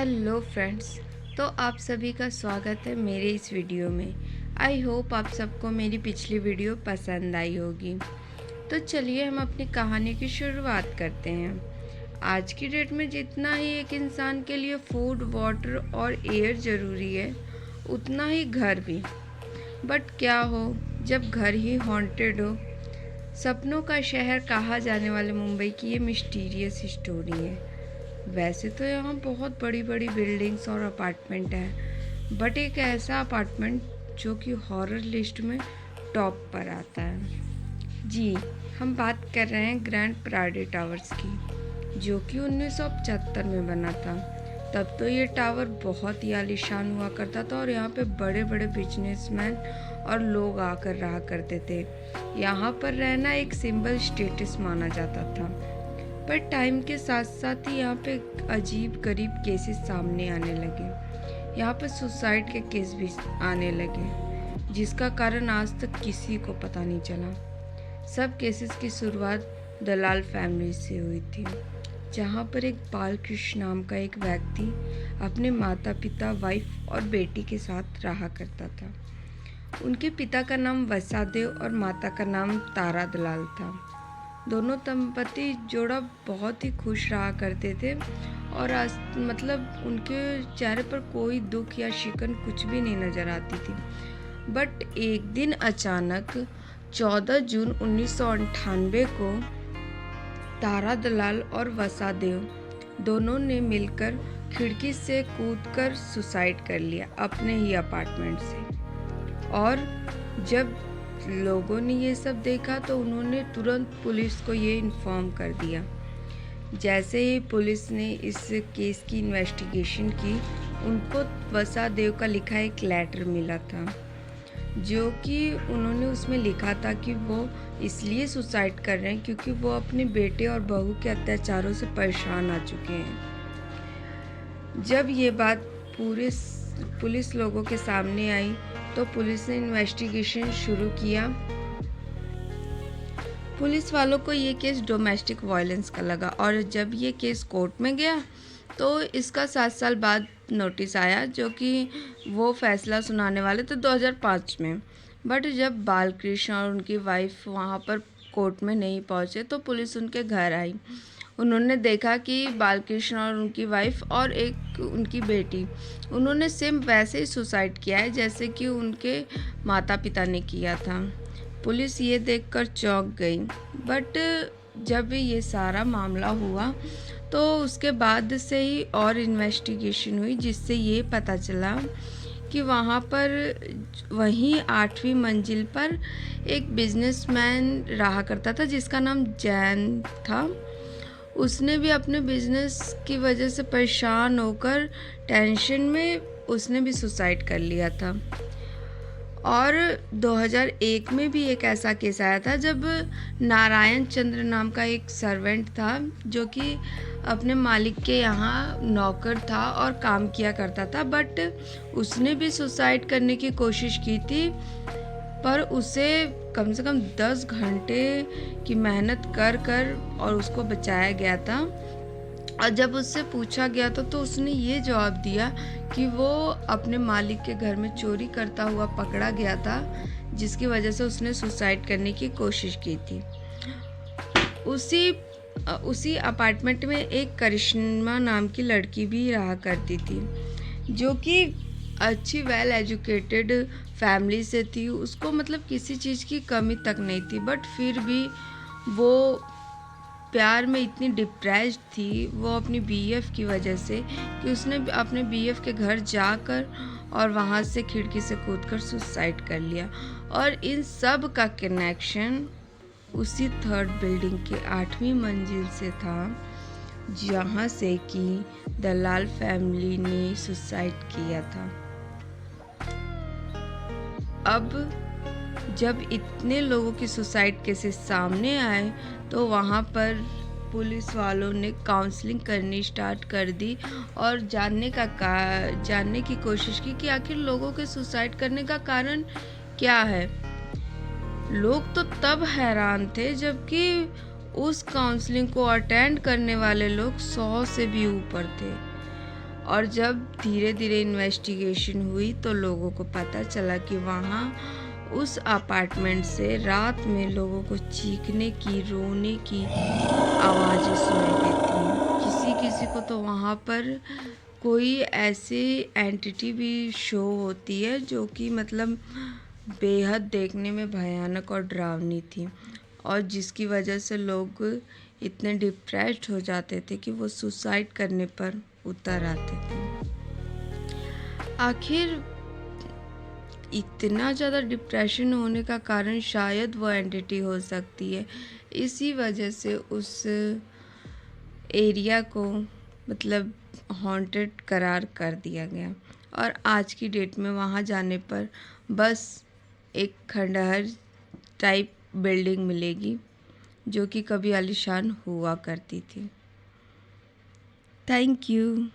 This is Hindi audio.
Hello friends. तो आप सभी का स्वागत है मेरे इस वीडियो में। आई होप आप सबको मेरी पिछली वीडियो पसंद आई होगी। तो चलिए हम अपनी कहानी की शुरुआत करते हैं। आज की डेट में जितना ही एक इंसान के लिए फूड, वाटर और एयर ज़रूरी है, उतना ही घर भी। बट क्या हो जब घर ही हॉन्टेड हो। सपनों का शहर कहा जाने वाले मुंबई की ये मिस्टीरियस स्टोरी है। वैसे तो यहाँ बहुत बड़ी बड़ी बिल्डिंग्स और अपार्टमेंट हैं, बट एक ऐसा अपार्टमेंट जो कि हॉरर लिस्ट में टॉप पर आता है। जी, हम बात कर रहे हैं ग्रैंड पराडे टावर्स की, जो कि 1975 में बना था। तब तो ये टावर बहुत ही आलीशान हुआ करता था और यहाँ पे बड़े बड़े बिजनेसमैन और लोग आकर रहा करते थे। यहाँ पर रहना एक सिंबल स्टेटस माना जाता था। पर टाइम के साथ साथ ही यहाँ पे अजीब गरीब केसेस सामने आने लगे। यहाँ पे सुसाइड के केस भी आने लगे, जिसका कारण आज तक किसी को पता नहीं चला। सब केसेस की शुरुआत दलाल फैमिली से हुई थी, जहाँ पर एक बालकृष्ण नाम का एक व्यक्ति अपने माता पिता, वाइफ और बेटी के साथ रहा करता था। उनके पिता का नाम वसादेव और माता का नाम तारा दलाल था। दोनों दंपति जोड़ा बहुत ही खुश रहा करते थे और मतलब उनके चेहरे पर कोई दुख या शिकन कुछ भी नहीं नज़र आती थी। बट एक दिन अचानक 14 जून 1998 को तारा दलाल और वसादेव दोनों ने मिलकर खिड़की से कूदकर सुसाइड कर लिया अपने ही अपार्टमेंट से। और जब लोगों ने ये सब देखा तो उन्होंने तुरंत पुलिस को ये इन्फॉर्म कर दिया। जैसे ही पुलिस ने इस केस की इन्वेस्टिगेशन की, उनको वसादेव का लिखा एक लेटर मिला था, जो कि उन्होंने उसमें लिखा था कि वो इसलिए सुसाइड कर रहे हैं क्योंकि वो अपने बेटे और बहू के अत्याचारों से परेशान आ चुके हैं। जब ये बात पूरे पुलिस लोगों के सामने आई तो पुलिस ने इन्वेस्टिगेशन शुरू किया। पुलिस वालों को ये केस डोमेस्टिक वायलेंस का लगा और जब ये केस कोर्ट में गया तो इसका 7 साल बाद नोटिस आया, जो कि वो फैसला सुनाने वाले थे 2005 में। बट जब बालकृष्ण और उनकी वाइफ वहाँ पर कोर्ट में नहीं पहुँचे तो पुलिस उनके घर आई। उन्होंने देखा कि बालकृष्ण और उनकी वाइफ और एक उनकी बेटी, उन्होंने सेम वैसे ही सुसाइड किया है जैसे कि उनके माता पिता ने किया था। पुलिस ये देखकर चौंक गई। बट जब ये सारा मामला हुआ तो उसके बाद से ही और इन्वेस्टिगेशन हुई, जिससे ये पता चला कि वहाँ पर वहीं 8वीं मंजिल पर एक बिजनेसमैन रहा करता था जिसका नाम जैन था। उसने भी अपने बिजनेस की वजह से परेशान होकर टेंशन में उसने भी सुसाइड कर लिया था। और 2001 में भी एक ऐसा केस आया था जब नारायण चंद्र नाम का एक सर्वेंट था, जो कि अपने मालिक के यहाँ नौकर था और काम किया करता था। बट उसने भी सुसाइड करने की कोशिश की थी, पर उसे कम से कम 10 घंटे की मेहनत कर कर और उसको बचाया गया था। और जब उससे पूछा गया तो उसने ये जवाब दिया कि वो अपने मालिक के घर में चोरी करता हुआ पकड़ा गया था, जिसकी वजह से उसने सुसाइड करने की कोशिश की थी। उसी अपार्टमेंट में एक करिश्मा नाम की लड़की भी रहा करती थी, जो कि अच्छी वेल एजुकेटेड फैमिली से थी। उसको मतलब किसी चीज़ की कमी तक नहीं थी, बट फिर भी वो प्यार में इतनी डिप्रेस्ड थी वो अपनी बीएफ की वजह से, कि उसने अपने बीएफ के घर जाकर और वहाँ से खिड़की से कूदकर सुसाइड कर लिया। और इन सब का कनेक्शन उसी 3rd बिल्डिंग के 8वीं मंजिल से था, जहाँ से कि दलाल फैमिली ने सुसाइड किया था। अब जब इतने लोगों की सुसाइड केसेस सामने आए तो वहाँ पर पुलिस वालों ने काउंसलिंग करनी स्टार्ट कर दी और जानने की कोशिश की कि आखिर लोगों के सुसाइड करने का कारण क्या है। लोग तो तब हैरान थे जबकि उस काउंसलिंग को अटेंड करने वाले लोग 100 से भी ऊपर थे। और जब धीरे धीरे इन्वेस्टिगेशन हुई तो लोगों को पता चला कि वहाँ उस अपार्टमेंट से रात में लोगों को चीखने की, रोने की आवाज़ें सुनाई देती। किसी किसी को तो वहाँ पर कोई ऐसी एंटिटी भी शो होती है जो कि मतलब बेहद देखने में भयानक और डरावनी थी, और जिसकी वजह से लोग इतने डिप्रेस्ड हो जाते थे कि वो सुसाइड करने पर उतर आते थे। आखिर इतना ज़्यादा डिप्रेशन होने का कारण शायद वो एंटिटी हो सकती है। इसी वजह से उस एरिया को मतलब हॉन्टेड करार कर दिया गया, और आज की डेट में वहाँ जाने पर बस एक खंडहर टाइप बिल्डिंग मिलेगी जो कि कभी आलीशान हुआ करती थी। Thank you.